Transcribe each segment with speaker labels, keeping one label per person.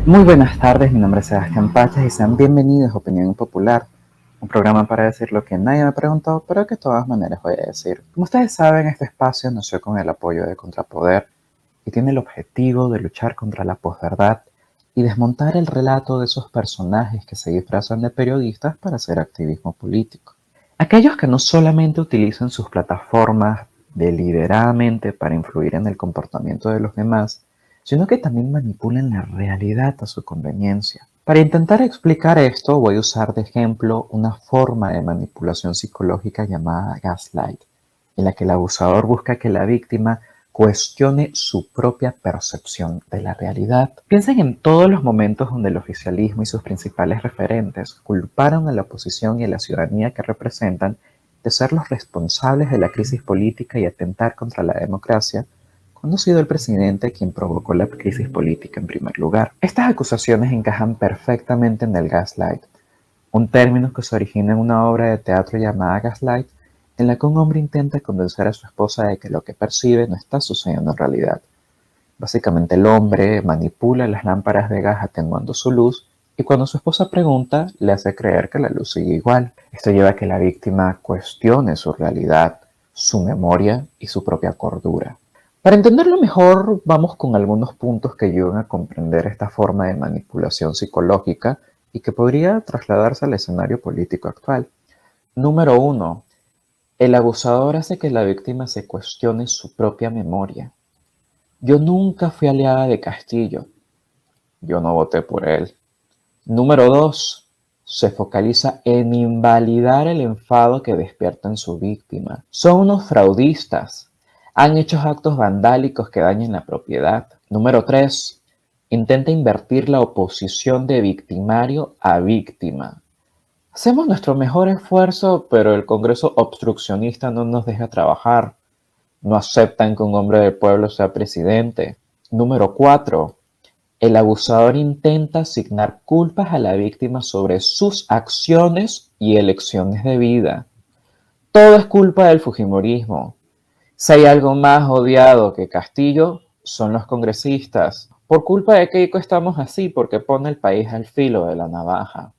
Speaker 1: Muy buenas tardes, mi nombre es Sebastián Pachas y sean bienvenidos a Opinión Popular, un programa para decir lo que nadie me preguntó, pero que de todas maneras voy a decir. Como ustedes saben, este espacio nació con el apoyo de Contrapoder y tiene el objetivo de luchar contra la posverdad y desmontar el relato de esos personajes que se disfrazan de periodistas para hacer activismo político. Aquellos que no solamente utilizan sus plataformas deliberadamente para influir en el comportamiento de los demás, sino que también manipulan la realidad a su conveniencia. Para intentar explicar esto, voy a usar de ejemplo una forma de manipulación psicológica llamada gaslight, en la que el abusador busca que la víctima cuestione su propia percepción de la realidad. Piensen en todos los momentos donde el oficialismo y sus principales referentes culparon a la oposición y a la ciudadanía que representan de ser los responsables de la crisis política y atentar contra la democracia, cuando ha sido el presidente quien provocó la crisis política en primer lugar. Estas acusaciones encajan perfectamente en el gaslight, un término que se origina en una obra de teatro llamada Gaslight, en la que un hombre intenta convencer a su esposa de que lo que percibe no está sucediendo en realidad. Básicamente el hombre manipula las lámparas de gas atenuando su luz y cuando su esposa pregunta le hace creer que la luz sigue igual. Esto lleva a que la víctima cuestione su realidad, su memoria y su propia cordura. Para entenderlo mejor, vamos con algunos puntos que ayudan a comprender esta forma de manipulación psicológica y que podría trasladarse al escenario político actual. Número 1. El abusador hace que la víctima se cuestione su propia memoria. Yo nunca fui aliada de Castillo. Yo no voté por él. Número 2. Se focaliza en invalidar el enfado que despierta en su víctima. Son unos fraudistas. Han hecho actos vandálicos que dañan la propiedad. Número 3. Intenta invertir la oposición de victimario a víctima. Hacemos nuestro mejor esfuerzo, pero el Congreso obstruccionista no nos deja trabajar. No aceptan que un hombre del pueblo sea presidente. Número 4. El abusador intenta asignar culpas a la víctima sobre sus acciones y elecciones de vida. Todo es culpa del fujimorismo. Si hay algo más odiado que Castillo, son los congresistas. Por culpa de Keiko estamos así, porque pone el país al filo de la navaja.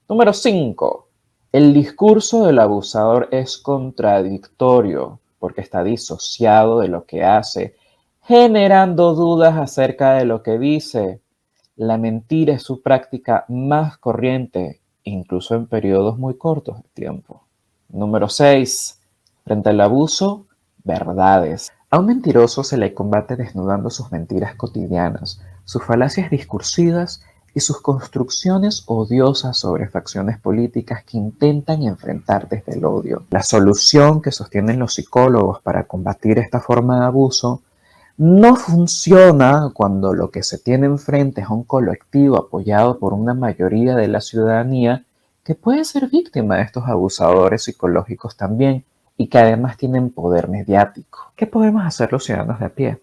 Speaker 1: Número 5. El discurso del abusador es contradictorio porque está disociado de lo que hace, generando dudas acerca de lo que dice. La mentira es su práctica más corriente, incluso en periodos muy cortos de tiempo. Número 6. Frente al abuso, verdades. A un mentiroso se le combate desnudando sus mentiras cotidianas, sus falacias discursivas y sus construcciones odiosas sobre facciones políticas que intentan enfrentar desde el odio. La solución que sostienen los psicólogos para combatir esta forma de abuso no funciona cuando lo que se tiene enfrente es un colectivo apoyado por una mayoría de la ciudadanía que puede ser víctima de estos abusadores psicológicos también y que además tienen poder mediático. ¿Qué podemos hacer los ciudadanos de a pie?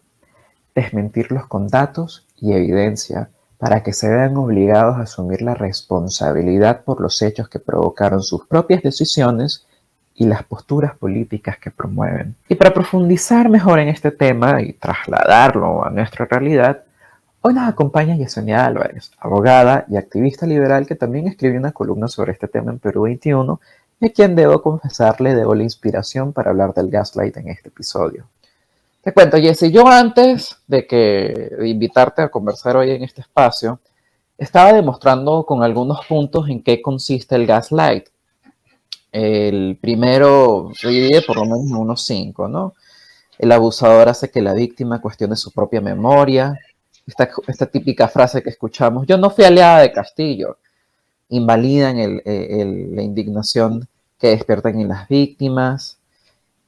Speaker 1: Desmentirlos con datos y evidencia para que se vean obligados a asumir la responsabilidad por los hechos que provocaron sus propias decisiones y las posturas políticas que promueven. Y para profundizar mejor en este tema y trasladarlo a nuestra realidad, hoy nos acompaña Yesenia Álvarez, abogada y activista liberal que también escribió una columna sobre este tema en Perú 21 y a quien debo confesarle debo la inspiración para hablar del gaslight en este episodio. Te cuento, Jessy, yo antes de invitarte a conversar hoy en este espacio, estaba demostrando con algunos puntos en qué consiste el gaslight. El primero se divide por lo menos en unos 5, ¿no? El abusador hace que la víctima cuestione su propia memoria. Esta típica frase que escuchamos, yo no fui aliada de Castillo, invalidan la indignación que despiertan en las víctimas,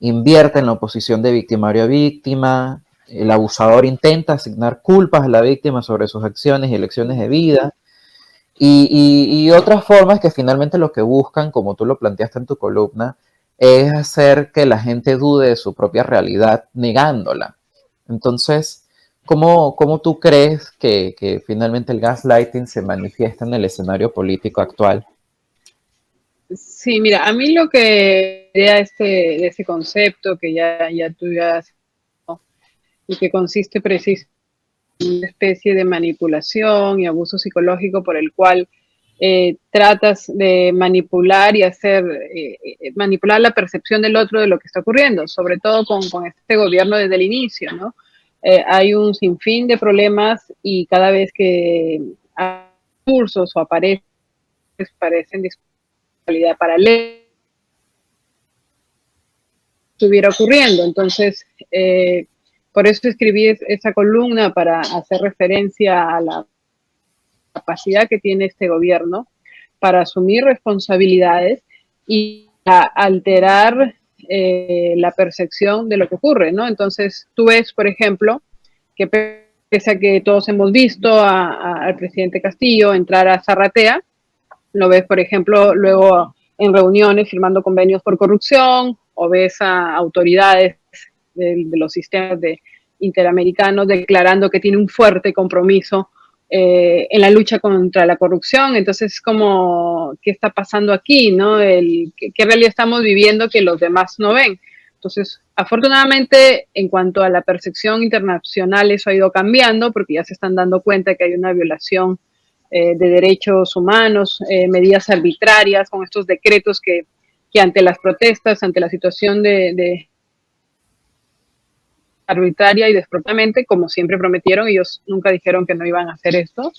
Speaker 1: invierten la oposición de victimario a víctima, el abusador intenta asignar culpas a la víctima sobre sus acciones y elecciones de vida, y otras formas que finalmente lo que buscan, como tú lo planteaste en tu columna, es hacer que la gente dude de su propia realidad negándola. Entonces, ¿cómo tú crees que finalmente el gaslighting se manifiesta en el escenario político actual?
Speaker 2: Sí, mira, a mí lo que de este concepto que ya tú ya has, ¿no? Y que consiste precisamente una especie de manipulación y abuso psicológico por el cual tratas de manipular y hacer, manipular la percepción del otro de lo que está ocurriendo, sobre todo con este gobierno desde el inicio, ¿no? Hay un sinfín de problemas y cada vez que hay cursos o parecen discapacidad paralela estuviera ocurriendo. Entonces, por eso escribí esa columna para hacer referencia a la capacidad que tiene este gobierno para asumir responsabilidades y a alterar la percepción de lo que ocurre, ¿no? Entonces, tú ves, por ejemplo, que pese a que todos hemos visto al presidente Castillo entrar a Zarratea, lo ves, por ejemplo, luego en reuniones firmando convenios por corrupción, o ves a autoridades de los sistemas interamericanos declarando que tiene un fuerte compromiso en la lucha contra la corrupción. Entonces, como, ¿qué está pasando aquí? ¿No? ¿Qué realidad estamos viviendo que los demás no ven? Entonces, afortunadamente, en cuanto a la percepción internacional, eso ha ido cambiando porque ya se están dando cuenta que hay una violación de derechos humanos, medidas arbitrarias con estos decretos que ante las protestas, ante la situación de arbitraria y desproporcionadamente, como siempre prometieron, ellos nunca dijeron que no iban a hacer esto.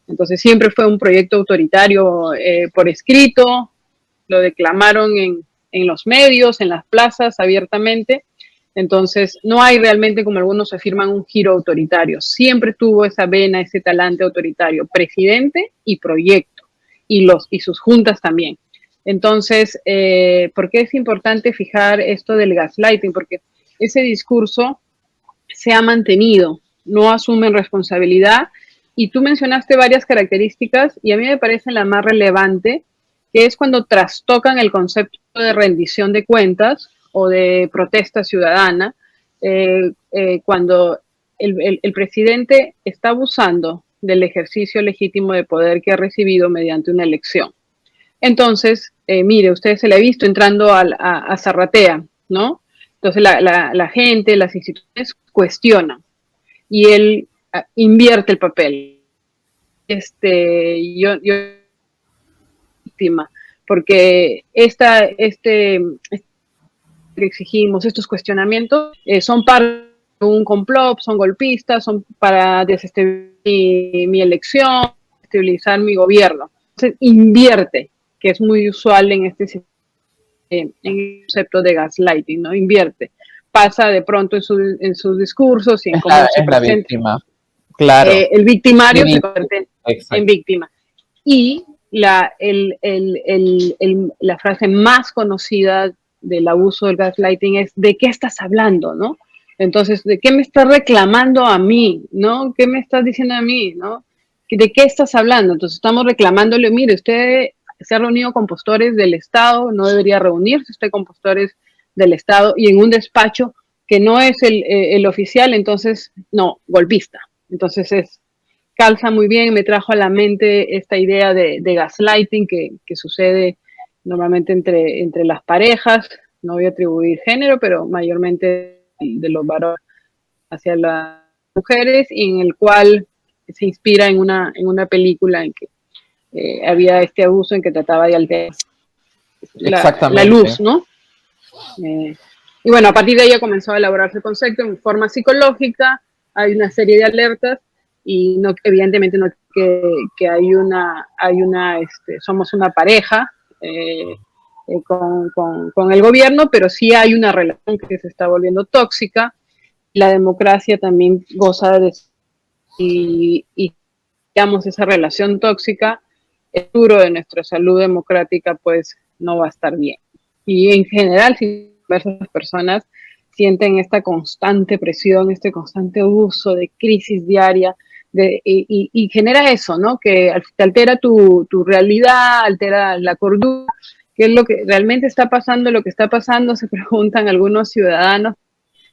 Speaker 2: Entonces siempre fue un proyecto autoritario por escrito, lo declamaron en los medios, en las plazas, abiertamente. Entonces no hay realmente, como algunos afirman, un giro autoritario. Siempre tuvo esa vena, ese talante autoritario, presidente y proyecto, y sus juntas también. Entonces, ¿por qué es importante fijar esto del gaslighting? Porque ese discurso se ha mantenido, no asumen responsabilidad. Y tú mencionaste varias características y a mí me parece la más relevante, que es cuando trastocan el concepto de rendición de cuentas o de protesta ciudadana, cuando el presidente está abusando del ejercicio legítimo de poder que ha recibido mediante una elección. Entonces, mire, usted se le ha visto entrando a Zarratea, ¿no? Entonces la gente, las instituciones cuestionan y él invierte el papel. Yo víctima, porque que exigimos, estos cuestionamientos, son parte de un complot, son golpistas, son para desestabilizar mi elección, desestabilizar mi gobierno. Entonces invierte, que es muy usual en en el concepto de gaslighting, ¿no? Invierte. Pasa de pronto en sus discursos y en cómo se presenta.
Speaker 1: La víctima. Claro.
Speaker 2: El victimario se convierte en víctima. Y la frase más conocida del abuso del gaslighting es: ¿de qué estás hablando, no? Entonces, ¿de qué me estás reclamando a mí, no? ¿Qué me estás diciendo a mí, no? ¿De qué estás hablando? Entonces, estamos reclamándole: mire, usted se ha reunido con postores del Estado, no debería reunirse usted con postores del Estado, y en un despacho que no es el oficial, entonces, no, golpista. Entonces calza muy bien, me trajo a la mente esta idea de gaslighting que sucede normalmente entre las parejas. No voy a atribuir género, pero mayormente de los varones hacia las mujeres, y en el cual se inspira en una película en que había este abuso en que trataba de alterar la luz, ¿no? Y bueno, a partir de ahí comenzó a elaborarse el concepto en forma psicológica. Hay una serie de alertas y no, evidentemente no que somos una pareja con el gobierno, pero sí hay una relación que se está volviendo tóxica. La democracia también goza de y digamos, esa relación tóxica, el futuro de nuestra salud democrática pues no va a estar bien. Y en general, si diversas personas sienten esta constante presión, este constante uso de crisis diaria, y genera eso, ¿no? Que te altera tu realidad, altera la cordura. ¿Qué es lo que realmente está pasando? Lo que está pasando, se preguntan algunos ciudadanos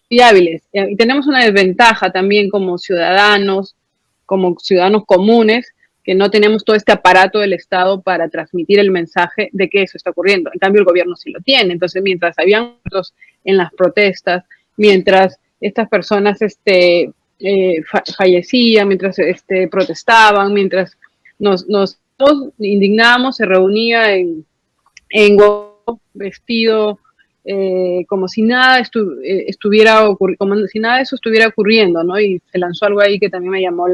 Speaker 2: fiables. Y tenemos una desventaja también como ciudadanos comunes, que no tenemos todo este aparato del Estado para transmitir el mensaje de que eso está ocurriendo. En cambio, el gobierno sí lo tiene. Entonces, mientras habían otros en las protestas, mientras estas personas fallecían, mientras protestaban, mientras nos indignábamos, se reunía en vestido como si nada estuviera como si nada de eso estuviera ocurriendo, ¿no? Y se lanzó algo ahí que también me llamó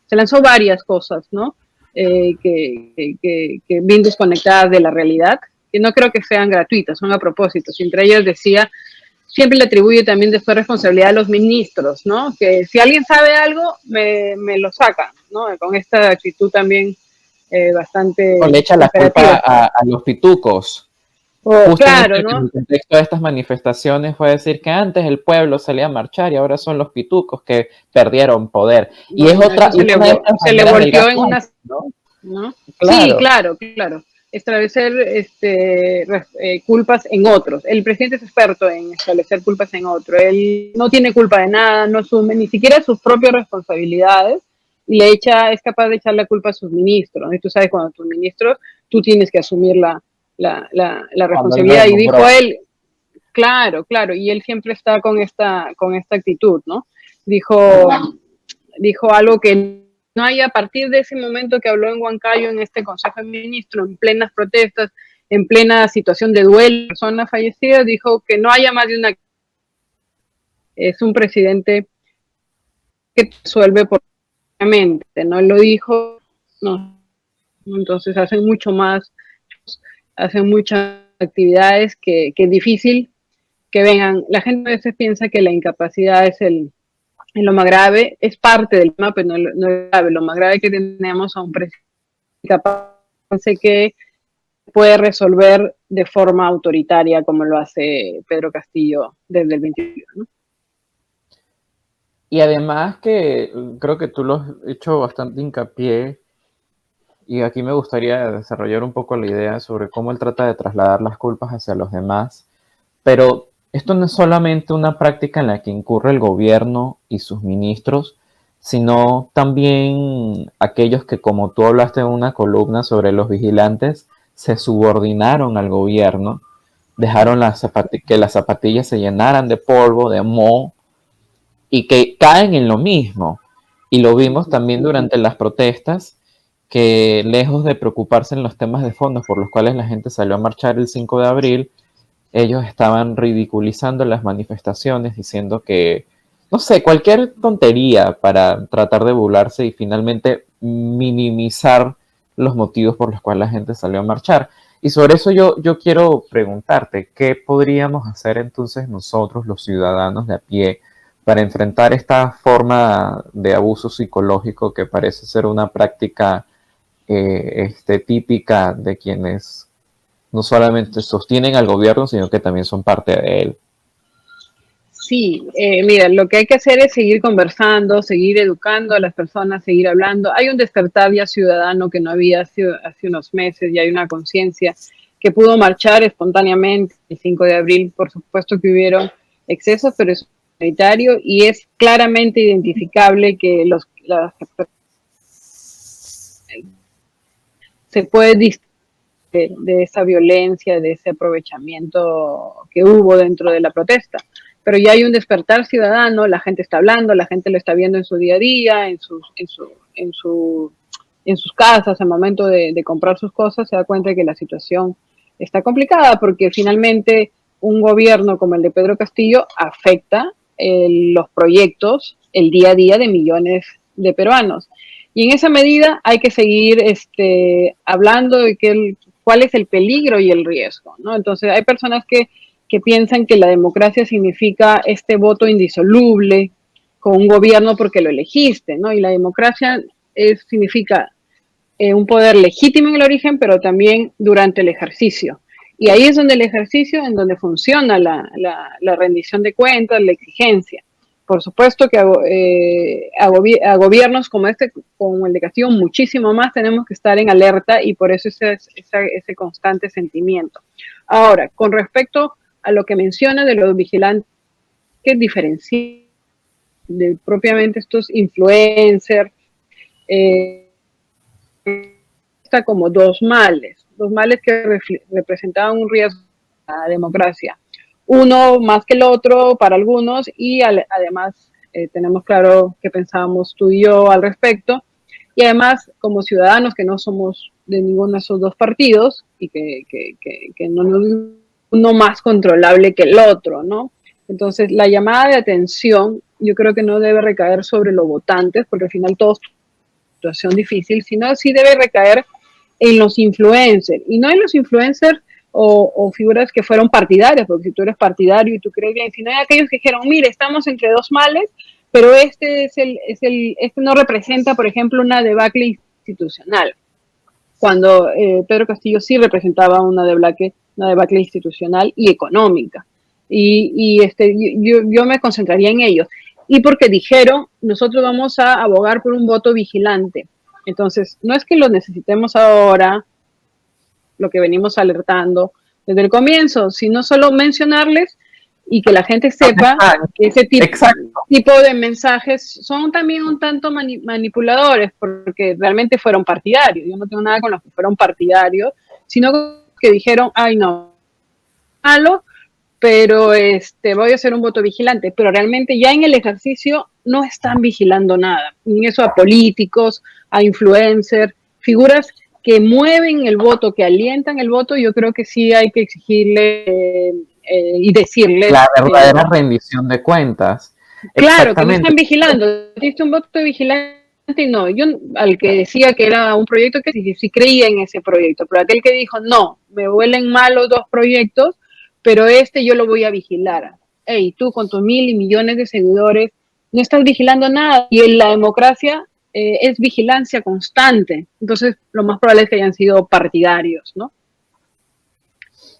Speaker 2: se lanzó varias cosas, ¿no? Que bien desconectadas de la realidad, que no creo que sean gratuitas, son a propósito. Y entre ellas decía, siempre le atribuye también después responsabilidad a los ministros, ¿no? Que si alguien sabe algo, me lo saca, ¿no? Con esta actitud también
Speaker 1: O le
Speaker 2: bastante
Speaker 1: echa la culpa
Speaker 2: imperativa.
Speaker 1: a los pitucos.
Speaker 2: Claro,
Speaker 1: Justamente en
Speaker 2: ¿no?
Speaker 1: el contexto de estas manifestaciones fue decir que antes el pueblo salía a marchar y ahora son los pitucos que perdieron poder. Y es
Speaker 2: Bueno,
Speaker 1: otra,
Speaker 2: eso
Speaker 1: y es una de estas
Speaker 2: se le
Speaker 1: maneras del
Speaker 2: volteó en
Speaker 1: gasto,
Speaker 2: una,
Speaker 1: ¿no?
Speaker 2: ¿no? Sí,
Speaker 1: Claro.
Speaker 2: claro, claro. Establecer culpas en otros. El presidente es experto en establecer culpas en otro. Él no tiene culpa de nada, no asume ni siquiera sus propias responsabilidades y es capaz de echar la culpa a sus ministros, ¿no? Y tú sabes, cuando tus ministros, tú tienes que asumir la
Speaker 1: Cuando él
Speaker 2: responsabilidad. Y dijo
Speaker 1: deslumbró.
Speaker 2: él, claro, claro, y él siempre está con esta actitud, ¿no? Dijo, dijo algo que no hay a partir de ese momento que habló en Huancayo, en este Consejo de Ministros, en plenas protestas, en plena situación de duelo, personas fallecidas, dijo que no haya más de una. Es un presidente que resuelve políticamente, ¿no? Lo dijo, no. Entonces hacen muchas actividades que es difícil que vengan. La gente a veces piensa que la incapacidad es lo más grave, es parte del tema, pero no es grave. Lo más grave es que tenemos a un presidente capaz que puede resolver de forma autoritaria como lo hace Pedro Castillo desde el 21, ¿no?
Speaker 1: Y además que creo que tú lo has hecho bastante hincapié, y aquí me gustaría desarrollar un poco la idea sobre cómo él trata de trasladar las culpas hacia los demás, pero esto no es solamente una práctica en la que incurre el gobierno y sus ministros, sino también aquellos que, como tú hablaste en una columna sobre los vigilantes, se subordinaron al gobierno, dejaron que las zapatillas se llenaran de polvo, de moho, y que caen en lo mismo. Y lo vimos también durante las protestas, que lejos de preocuparse en los temas de fondo por los cuales la gente salió a marchar el 5 de abril, ellos estaban ridiculizando las manifestaciones, diciendo que, no sé, cualquier tontería para tratar de burlarse y finalmente minimizar los motivos por los cuales la gente salió a marchar. Y sobre eso yo quiero preguntarte, ¿qué podríamos hacer entonces nosotros, los ciudadanos de a pie, para enfrentar esta forma de abuso psicológico que parece ser una práctica típica de quienes no solamente sostienen al gobierno, sino que también son parte de él?
Speaker 2: Sí, mira, lo que hay que hacer es seguir conversando, seguir educando a las personas, seguir hablando. Hay un despertar ya ciudadano que no había hace unos meses, y hay una conciencia que pudo marchar espontáneamente el 5 de abril. Por supuesto que hubieron excesos, pero es humanitario y es claramente identificable que se puede distinguir de esa violencia, de ese aprovechamiento que hubo dentro de la protesta. Pero ya hay un despertar ciudadano, la gente está hablando, la gente lo está viendo en su día a día, en sus casas, al momento de comprar sus cosas, se da cuenta de que la situación está complicada porque finalmente un gobierno como el de Pedro Castillo afecta los proyectos, el día a día de millones de peruanos. Y en esa medida hay que seguir hablando de cuál es el peligro y el riesgo, ¿no? Entonces hay personas que piensan que la democracia significa este voto indisoluble con un gobierno porque lo elegiste, ¿no? Y la democracia significa un poder legítimo en el origen, pero también durante el ejercicio. Y ahí es donde el ejercicio, en donde funciona la rendición de cuentas, la exigencia. Por supuesto que a gobiernos como como el de Castillo, muchísimo más tenemos que estar en alerta y por eso ese constante sentimiento. Ahora, con respecto a lo que menciona de los vigilantes, que diferencia de propiamente estos influencers, está como dos males que representaban un riesgo a la democracia. Uno más que el otro para algunos y además tenemos claro qué pensábamos tú y yo al respecto. Y además, como ciudadanos que no somos de ninguno de esos dos partidos y que no nos uno más controlable que el otro, ¿no? Entonces, la llamada de atención yo creo que no debe recaer sobre los votantes, porque al final todo es una situación difícil, sino sí debe recaer en los influencers, y no en los influencers o figuras que fueron partidarias, porque si tú eres partidario y tú crees bien, sino en aquellos que dijeron, mire, estamos entre dos males, pero este no representa, por ejemplo, una debacle institucional, cuando Pedro Castillo sí representaba una debacle institucional y económica. Yo me concentraría en ellos. Y porque dijeron, nosotros vamos a abogar por un voto vigilante. Entonces, no es que lo necesitemos ahora, lo que venimos alertando desde el comienzo, sino solo mencionarles y que la gente sepa que ese tipo de mensajes son también un tanto manipuladores, porque realmente fueron partidarios. Yo no tengo nada con los que fueron partidarios, sino que dijeron, ay no, malo, pero voy a hacer un voto vigilante, pero realmente ya en el ejercicio no están vigilando nada, ni eso a políticos, a influencers, figuras que mueven el voto, que alientan el voto. Yo creo que sí hay que exigirle y decirles
Speaker 1: la verdadera rendición de cuentas.
Speaker 2: Claro, que no están vigilando. Existe un voto vigilante y no. Yo al que decía que era un proyecto que sí creía en ese proyecto, pero aquel que dijo, no, me huelen mal los dos proyectos, pero yo lo voy a vigilar. Hey, tú con tus 1.000 y millones de seguidores no estás vigilando nada. Y en la democracia es vigilancia constante. Entonces, lo más probable es que hayan sido partidarios, ¿no?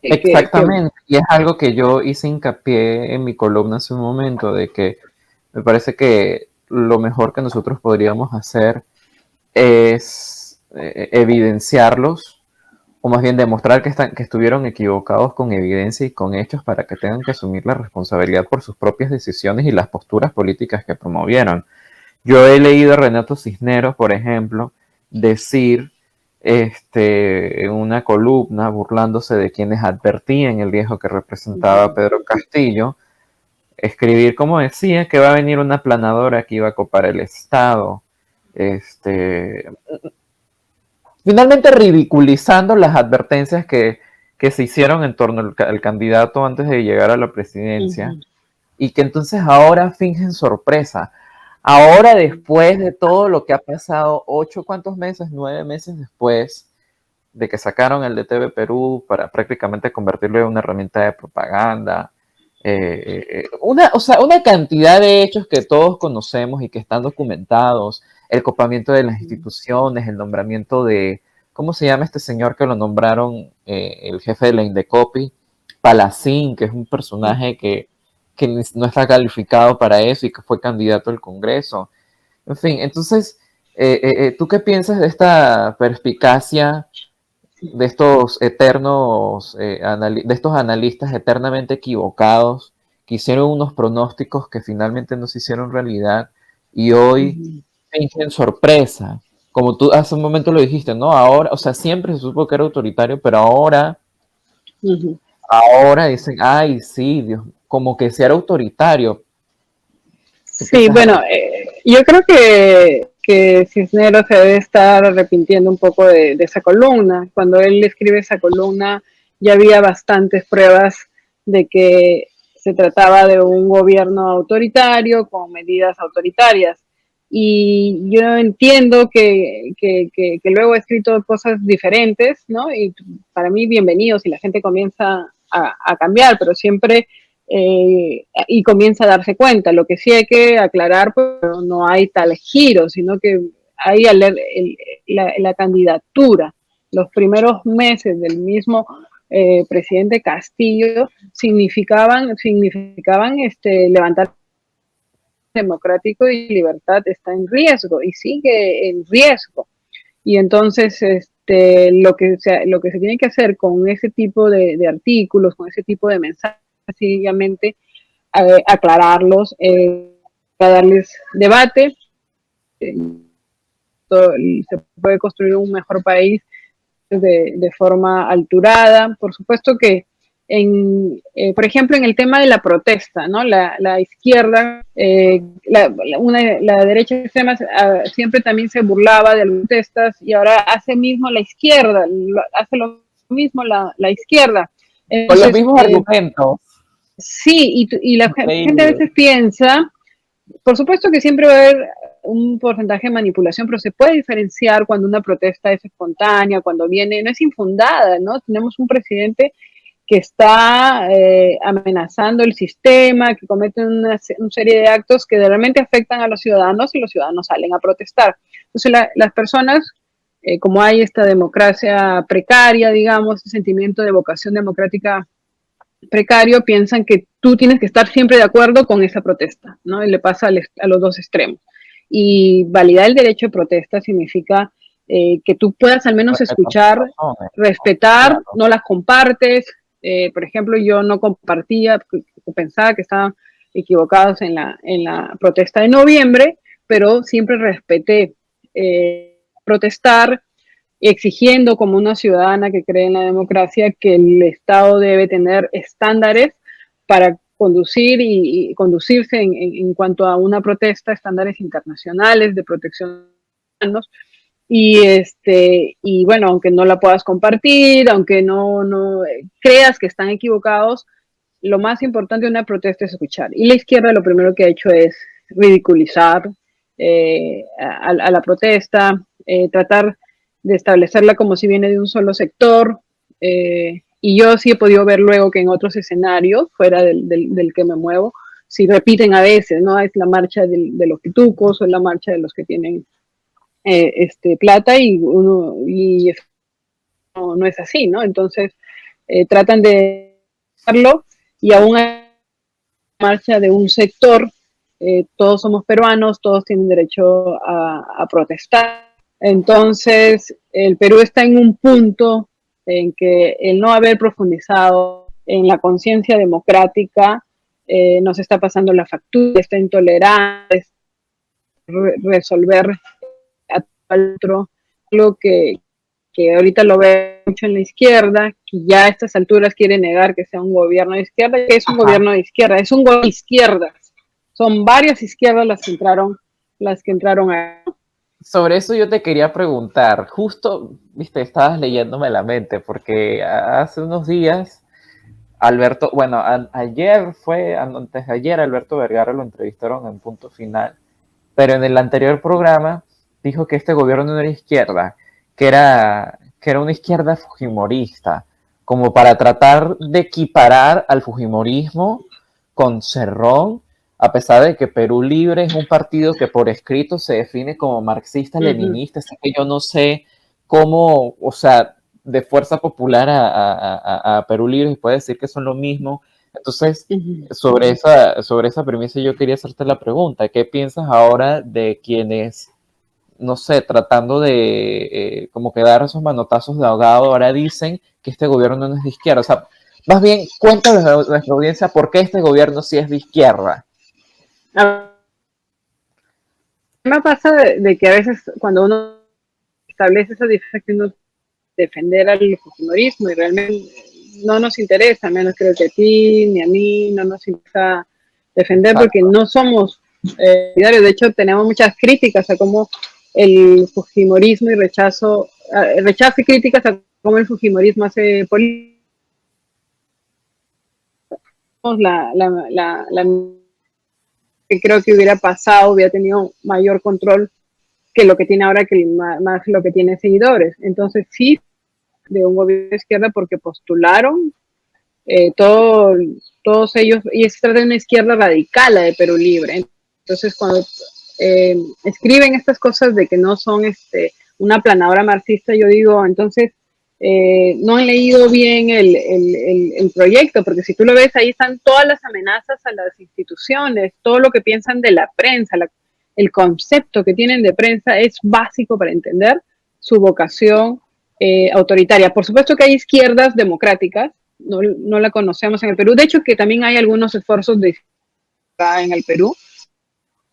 Speaker 1: Exactamente, y es algo que yo hice hincapié en mi columna hace un momento, de que me parece que lo mejor que nosotros podríamos hacer es evidenciarlos, o más bien demostrar que estuvieron equivocados con evidencia y con hechos, para que tengan que asumir la responsabilidad por sus propias decisiones y las posturas políticas que promovieron. Yo he leído a Renato Cisneros, por ejemplo, decir en una columna, burlándose de quienes advertían el riesgo que representaba Pedro Castillo, escribir como decía que va a venir una aplanadora que iba a copar el Estado, finalmente ridiculizando las advertencias que se hicieron en torno al candidato antes de llegar a la presidencia, y que entonces ahora fingen sorpresa. Ahora, después de todo lo que ha pasado, 9 meses después de que sacaron el de TV Perú para prácticamente convertirlo en una herramienta de propaganda, una cantidad de hechos que todos conocemos y que están documentados, el copamiento de las instituciones, el nombramiento de, ¿cómo se llama este señor que lo nombraron el jefe de la Indecopi? Palacín, que es un personaje que no está calificado para eso y que fue candidato al Congreso. En fin, entonces, ¿tú qué piensas de esta perspicacia de estos de estos analistas eternamente equivocados, que hicieron unos pronósticos que finalmente no se hicieron realidad y hoy fingen sorpresa? Como tú hace un momento lo dijiste, ¿no? Ahora, o sea, siempre se supo que era autoritario, pero ahora dicen, ay, sí, Dios, como que si era autoritario.
Speaker 2: Sí, bueno, yo creo que Cisneros se debe estar arrepintiendo un poco de esa columna. Cuando él escribe esa columna ya había bastantes pruebas de que se trataba de un gobierno autoritario con medidas autoritarias. Y yo entiendo que luego ha escrito cosas diferentes, ¿no? Y para mí, bienvenido si la gente comienza a cambiar, pero siempre y comienza a darse cuenta. Lo que sí hay que aclarar, pues no hay tal giro, sino que hay la candidatura. Los primeros meses del mismo presidente Castillo significaban levantar democrático y libertad está en riesgo y sigue en riesgo. Y entonces lo que se tiene que hacer con ese tipo de artículos, con ese tipo de mensajes, sencillamente aclararlos, darles debate, se puede construir un mejor país de forma alturada. Por supuesto que por ejemplo, en el tema de la protesta, ¿no? La izquierda, la derecha extrema siempre también se burlaba de las protestas y ahora hace mismo la izquierda, hace lo mismo la izquierda.
Speaker 3: Con los
Speaker 2: Entonces,
Speaker 3: mismos argumentos.
Speaker 2: sí, y la gente a
Speaker 3: Increíble.
Speaker 2: veces piensa, por supuesto que siempre va a haber un porcentaje de manipulación, pero se puede diferenciar cuando una protesta es espontánea, cuando viene, no es infundada, ¿no? Tenemos un presidente que está amenazando el sistema, que comete una serie de actos que realmente afectan a los ciudadanos y los ciudadanos salen a protestar. Entonces las personas, como hay esta democracia precaria, digamos, este sentimiento de vocación democrática precario, piensan que tú tienes que estar siempre de acuerdo con esa protesta, ¿no? Y le pasa a los dos extremos. Y validar el derecho de protesta significa que tú puedas al menos escuchar, respetar,
Speaker 3: Claro.
Speaker 2: no las compartes. Por ejemplo, yo no compartía, pensaba que estaban equivocados en la protesta de noviembre, pero siempre respeté protestar, exigiendo como una ciudadana que cree en la democracia que el Estado debe tener estándares para conducir y conducirse en cuanto a una protesta, estándares internacionales de protección de los y bueno, aunque no la puedas compartir, aunque no creas que están equivocados, lo más importante de una protesta es escuchar. Y la izquierda lo primero que ha hecho es ridiculizar a la protesta, tratar de establecerla como si viene de un solo sector. Y yo sí he podido ver luego que en otros escenarios, fuera del que me muevo, sí repiten a veces, ¿no? Es la marcha de los pitucos o es la marcha de los que tienen plata y no es así, ¿no? Entonces tratan de hacerlo y aún hay marcha de un sector, todos somos peruanos, todos tienen derecho a protestar. Entonces, el Perú está en un punto en que el no haber profundizado en la conciencia democrática nos está pasando la factura, está intolerante resolver a otro, algo que ahorita lo veo mucho en la izquierda, que ya a estas alturas quiere negar que sea un gobierno de izquierda, que es un gobierno de izquierda, es un gobierno de izquierdas. Son varias izquierdas las que entraron a...
Speaker 3: Sobre eso yo te quería preguntar, justo, viste, estabas leyéndome la mente, porque hace unos días Alberto, bueno, ayer fue, antes de ayer Alberto Vergara lo entrevistaron en Punto Final, pero en el anterior programa dijo que este gobierno no era izquierda, que era una izquierda fujimorista, como para tratar de equiparar al fujimorismo con Cerrón, a pesar de que Perú Libre es un partido que por escrito se define como marxista-leninista, así que yo no sé cómo, o sea, de Fuerza Popular a Perú Libre se puede decir que son lo mismo. Entonces, sobre esa premisa yo quería hacerte la pregunta, ¿qué piensas ahora de quienes, no sé, tratando de como que dar esos manotazos de ahogado, ahora dicen que este gobierno no es de izquierda? O sea, más bien, cuéntales a nuestra audiencia por qué este gobierno sí es de izquierda.
Speaker 2: Me pasa de que a veces cuando uno establece esa diferencia que uno defender al fujimorismo y realmente no nos interesa, menos creo que a ti ni a mí no nos interesa defender. Exacto. Porque no somos de hecho tenemos muchas críticas a cómo el fujimorismo y rechazo y críticas a cómo el fujimorismo hace política. Que creo que hubiera pasado, hubiera tenido mayor control que lo que tiene ahora, que más lo que tiene seguidores. Entonces sí, de un gobierno de izquierda porque postularon todos ellos, y se trata de una izquierda radical, la de Perú Libre. Entonces cuando escriben estas cosas de que no son una planadora marxista, yo digo, entonces no han leído bien el proyecto, porque si tú lo ves, ahí están todas las amenazas a las instituciones, todo lo que piensan de la prensa, el concepto que tienen de prensa es básico para entender su vocación autoritaria. Por supuesto que hay izquierdas democráticas, no la conocemos en el Perú, de hecho que también hay algunos esfuerzos de izquierda en el Perú,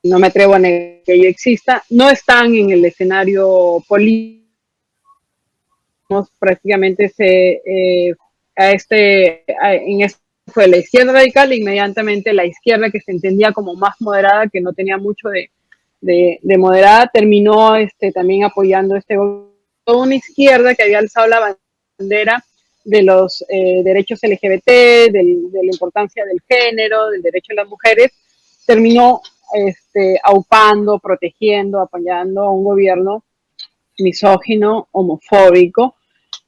Speaker 2: no me atrevo a negar que ello exista, no están en el escenario político, prácticamente fue la izquierda radical e inmediatamente la izquierda que se entendía como más moderada, que no tenía mucho de moderada, terminó también apoyando toda una izquierda que había alzado la bandera de los derechos LGBT, de la importancia del género, del derecho de las mujeres, terminó aupando, protegiendo, apoyando a un gobierno misógino, homofóbico,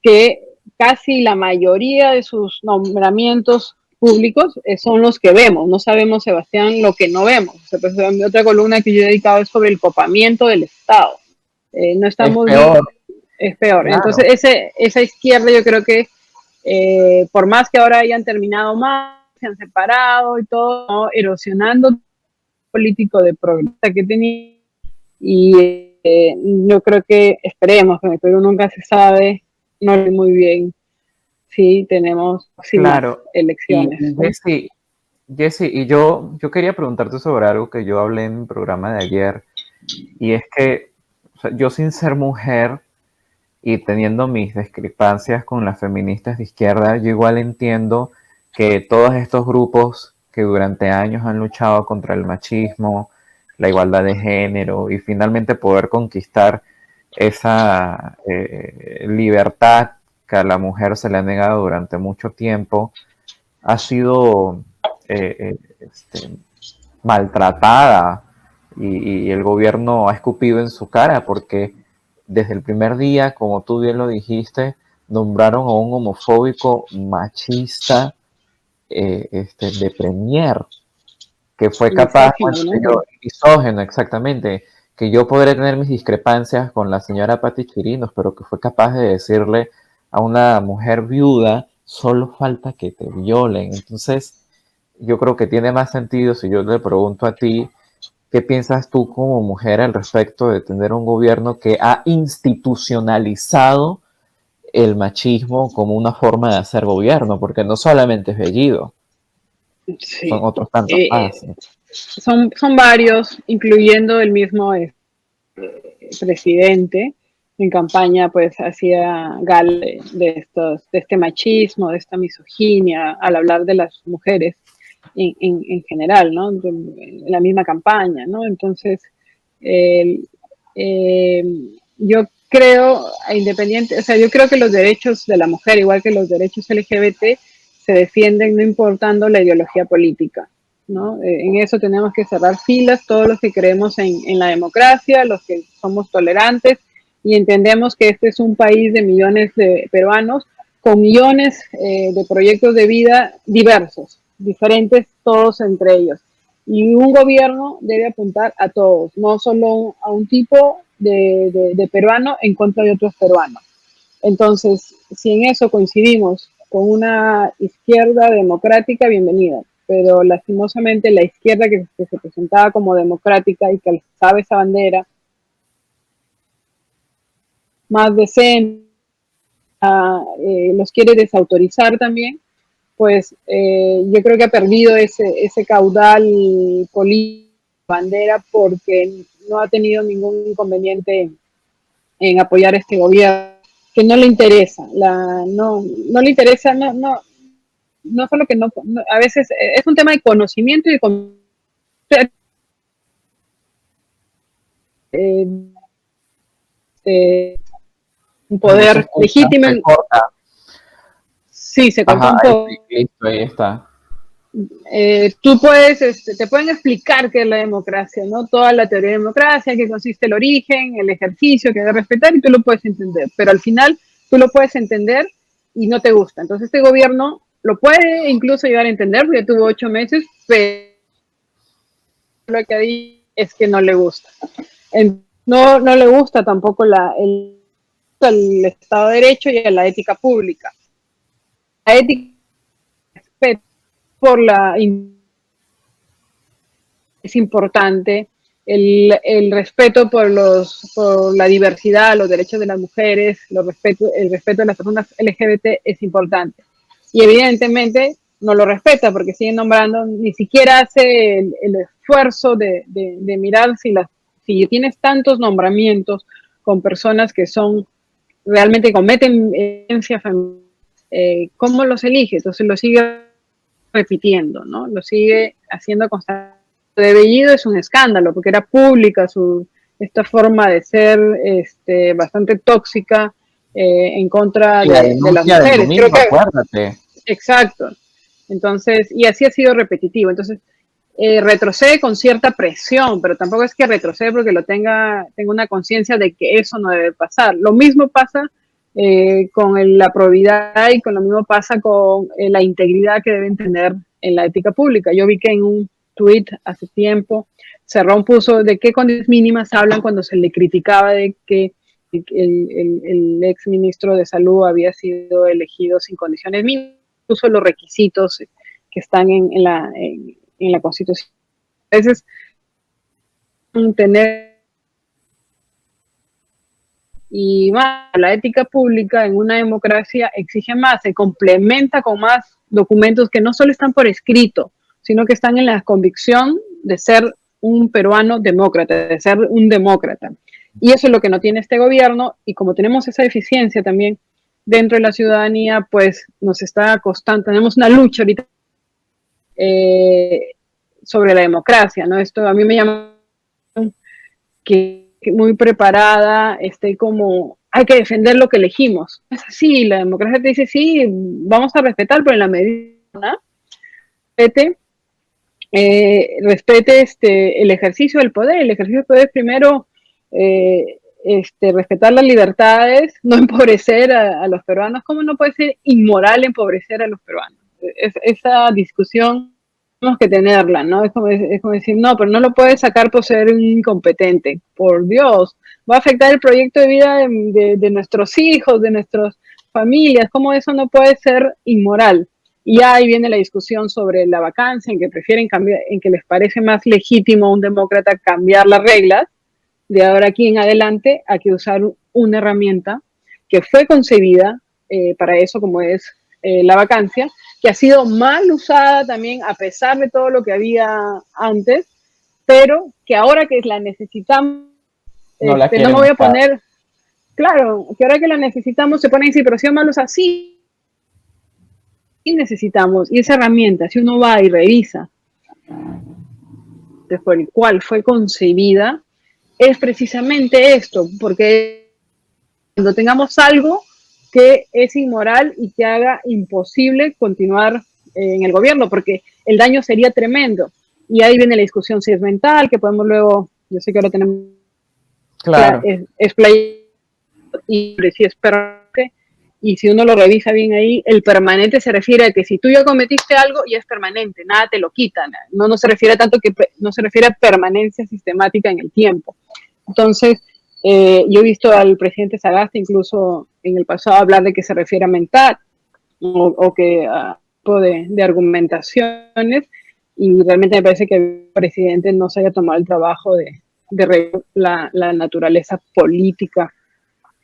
Speaker 2: que casi la mayoría de sus nombramientos públicos son los que vemos. No sabemos, Sebastián, lo que no vemos. Pues, otra columna que yo he dedicado es sobre el copamiento del Estado. No estamos... Es peor. Claro. Entonces, esa izquierda yo creo que por más que ahora hayan terminado mal, se han separado y todo, ¿no? Erosionando el político de progreso que tenía. Y yo creo que esperemos, pero nunca se sabe, no es muy bien si tenemos
Speaker 3: claro.
Speaker 2: elecciones.
Speaker 3: Y, Jessy, y yo quería preguntarte sobre algo que yo hablé en mi programa de ayer, y es que, o sea, yo sin ser mujer y teniendo mis discrepancias con las feministas de izquierda, yo igual entiendo que todos estos grupos que durante años han luchado contra el machismo, la igualdad de género y finalmente poder conquistar esa libertad que a la mujer se le ha negado durante mucho tiempo, ha sido maltratada y el gobierno ha escupido en su cara porque desde el primer día, como tú bien lo dijiste, nombraron a un homofóbico machista de premier, que fue capaz, misógino, exactamente, que yo podré tener mis discrepancias con la señora Pati Chirinos, pero que fue capaz de decirle a una mujer viuda, solo falta que te violen. Entonces, yo creo que tiene más sentido si yo le pregunto a ti, ¿qué piensas tú como mujer al respecto de tener un gobierno que ha institucionalizado el machismo como una forma de hacer gobierno? Porque no solamente es Bellido, sí, son otros tantos más.
Speaker 2: Son varios, incluyendo el mismo presidente. En campaña pues hacía gala de este machismo, de esta misoginia, al hablar de las mujeres en general, ¿no? En la misma campaña, ¿no? Entonces, yo creo, yo creo que los derechos de la mujer, igual que los derechos LGBT, se defienden no importando la ideología política, ¿no? En eso tenemos que cerrar filas, todos los que creemos en la democracia, los que somos tolerantes y entendemos que este es un país de millones de peruanos con millones de proyectos de vida diversos, diferentes todos entre ellos. Y un gobierno debe apuntar a todos, no solo a un tipo de peruano en contra de otros peruanos. Entonces, si en eso coincidimos con una izquierda democrática, bienvenida. Pero lastimosamente la izquierda que se presentaba como democrática y que alzaba esa bandera más decente, los quiere desautorizar también, pues yo creo que ha perdido ese caudal político, bandera, porque no ha tenido ningún inconveniente en apoyar este gobierno, que no le interesa, no le interesa, no solo que a veces es un tema de conocimiento y un poder legítimo. Sí, se cortó un poco.
Speaker 3: Ahí está.
Speaker 2: Tú puedes, te pueden explicar qué es la democracia, ¿no? Toda la teoría de democracia, qué consiste el origen, el ejercicio que debe respetar, y tú lo puedes entender. Pero al final tú lo puedes entender y no te gusta. Entonces este gobierno lo puede incluso llegar a entender, porque tuvo 8 meses, pero lo que ha dicho es que no le gusta. No le gusta tampoco el Estado de Derecho y la ética pública. La ética por es importante, el respeto por la diversidad, los derechos de las mujeres, el respeto de las personas LGBT es importante. Y evidentemente no lo respeta porque sigue nombrando, ni siquiera hace el esfuerzo de mirar si tienes tantos nombramientos con personas que realmente cometen violencia femenina, ¿cómo los elige? Entonces lo sigue repitiendo, ¿no? Lo sigue haciendo constantemente. De Bellido es un escándalo, porque era pública esta forma de ser bastante tóxica en contra
Speaker 3: Y la
Speaker 2: de las
Speaker 3: denuncia del
Speaker 2: mujeres.
Speaker 3: domingo,
Speaker 2: Creo que,
Speaker 3: acuérdate.
Speaker 2: exacto. Entonces, y así ha sido repetitivo. Entonces, retrocede con cierta presión, pero tampoco es que retrocede porque tenga una conciencia de que eso no debe pasar. Lo mismo pasa con la probidad y con lo mismo pasa con la integridad que deben tener en la ética pública. Yo vi que en un tuit hace tiempo Cerrón puso de qué condiciones mínimas hablan cuando se le criticaba de que el ex ministro de Salud había sido elegido sin condiciones mínimas, puso los requisitos que están en la Constitución. A veces tener y más, la ética pública en una democracia exige más, se complementa con más documentos que no solo están por escrito, sino que están en la convicción de ser un peruano demócrata, de ser un demócrata. Y eso es lo que no tiene este gobierno, y como tenemos esa deficiencia también dentro de la ciudadanía, pues nos está costando, tenemos una lucha ahorita sobre la democracia, ¿no? Esto a mí me llama que muy preparada, como hay que defender lo que elegimos. Es así, la democracia te dice, sí, vamos a respetar, pero en la medida, ¿no? Respete el ejercicio del poder. El ejercicio del poder primero, respetar las libertades, no empobrecer a los peruanos. ¿Cómo no puede ser inmoral empobrecer a los peruanos? Esa discusión tenemos que tenerla, ¿no? Es como decir, no, pero no lo puedes sacar por ser un incompetente. Por Dios, va a afectar el proyecto de vida de nuestros hijos, de nuestras familias. ¿Cómo eso no puede ser inmoral? Y ahí viene la discusión sobre la vacancia, en que prefieren cambiar, en que les parece más legítimo a un demócrata cambiar las reglas de ahora aquí en adelante a que usar una herramienta que fue concebida para eso, como es la vacancia, que ha sido mal usada también a pesar de todo lo que había antes, pero que ahora que la necesitamos,
Speaker 3: No la
Speaker 2: no me
Speaker 3: quieren
Speaker 2: voy a
Speaker 3: usar.
Speaker 2: poner, claro, que ahora que la necesitamos se pone a decir, pero si es mal usada, sí, y necesitamos, y esa herramienta, si uno va y revisa por el cual fue concebida, es precisamente esto, porque cuando tengamos algo que es inmoral y que haga imposible continuar en el gobierno, porque el daño sería tremendo. Y ahí viene la discusión si es mental, que podemos luego, yo sé que ahora tenemos
Speaker 3: Claro.
Speaker 2: es play y si es permanente, y si uno lo revisa bien ahí, el permanente se refiere a que si tú ya cometiste algo, ya es permanente, nada te lo quitan. No se refiere tanto que no se refiere a permanencia sistemática en el tiempo. Entonces, yo he visto al presidente Sagasti incluso en el pasado hablar de que se refiere a mental o que tipo de argumentaciones, y realmente me parece que el presidente no se haya tomado el trabajo de revisar la naturaleza política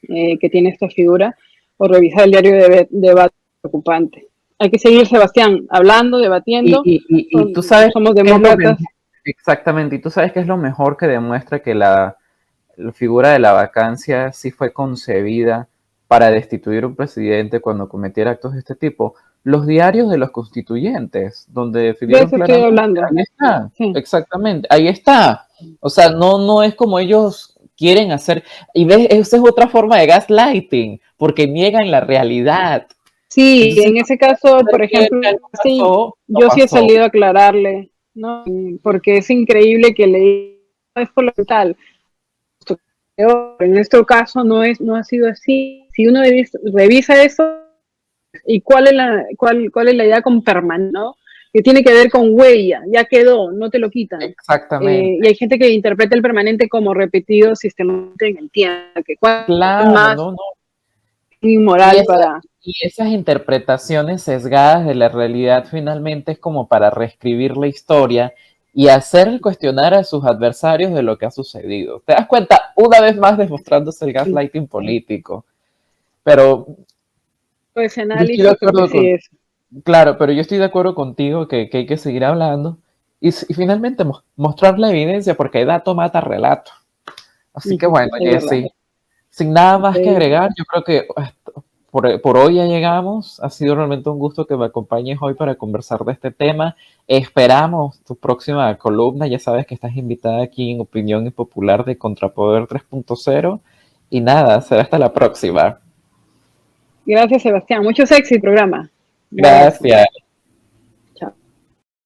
Speaker 2: que tiene esta figura, o revisar el diario de debate preocupante. Hay que seguir, Sebastián, hablando, debatiendo.
Speaker 3: Y tú sabes
Speaker 2: somos
Speaker 3: qué es lo
Speaker 2: demócratas.
Speaker 3: mejor, exactamente, y tú sabes qué es lo mejor que demuestra que la figura de la vacancia sí fue concebida para destituir un presidente cuando cometiera actos de este tipo. Los diarios de los constituyentes, donde
Speaker 2: De
Speaker 3: definieron
Speaker 2: eso estoy
Speaker 3: claramente,
Speaker 2: hablando.
Speaker 3: ahí está,
Speaker 2: Sí.
Speaker 3: exactamente, ahí está. O sea, no es como ellos quieren hacer. Y ves, esa es otra forma de gaslighting, porque niegan la realidad.
Speaker 2: Sí,
Speaker 3: Entonces,
Speaker 2: en ese caso, por
Speaker 3: que
Speaker 2: ejemplo,
Speaker 3: algo
Speaker 2: sí,
Speaker 3: pasó, no
Speaker 2: yo sí he
Speaker 3: pasó.
Speaker 2: salido a aclararle, ¿no? Porque es increíble que le es por lo tal. En nuestro caso no ha sido así. Si uno revisa eso, y cuál es la idea con permanente, ¿no? Que tiene que ver con huella, ya quedó, no te lo quitan.
Speaker 3: Exactamente.
Speaker 2: Y hay gente que interpreta el permanente como repetido sistemáticamente en el tiempo, que cuál es
Speaker 3: Claro,
Speaker 2: más
Speaker 3: no. Y,
Speaker 2: inmoral para...
Speaker 3: y esas interpretaciones sesgadas de la realidad finalmente es como para reescribir la historia y hacer cuestionar a sus adversarios de lo que ha sucedido. ¿Te das cuenta? Una vez más demostrándose el gaslighting político. Pero
Speaker 2: Ese
Speaker 3: yo estoy de
Speaker 2: análisis creo que
Speaker 3: acuerdo
Speaker 2: sí es.
Speaker 3: claro, pero yo estoy de acuerdo contigo que hay que seguir hablando y finalmente mostrar la evidencia porque dato mata relato. Así que bueno,
Speaker 2: Es verdad.
Speaker 3: Jessy, sin nada más que
Speaker 2: Okay.
Speaker 3: agregar, yo creo que por hoy ya llegamos. Ha sido realmente un gusto que me acompañes hoy para conversar de este tema. Esperamos tu próxima columna. Ya sabes que estás invitada aquí en Opinión Impopular de Contrapoder 3.0. Y nada, será hasta la próxima.
Speaker 2: Gracias, Sebastián. Muchos éxitos, programa. Bye.
Speaker 3: Gracias.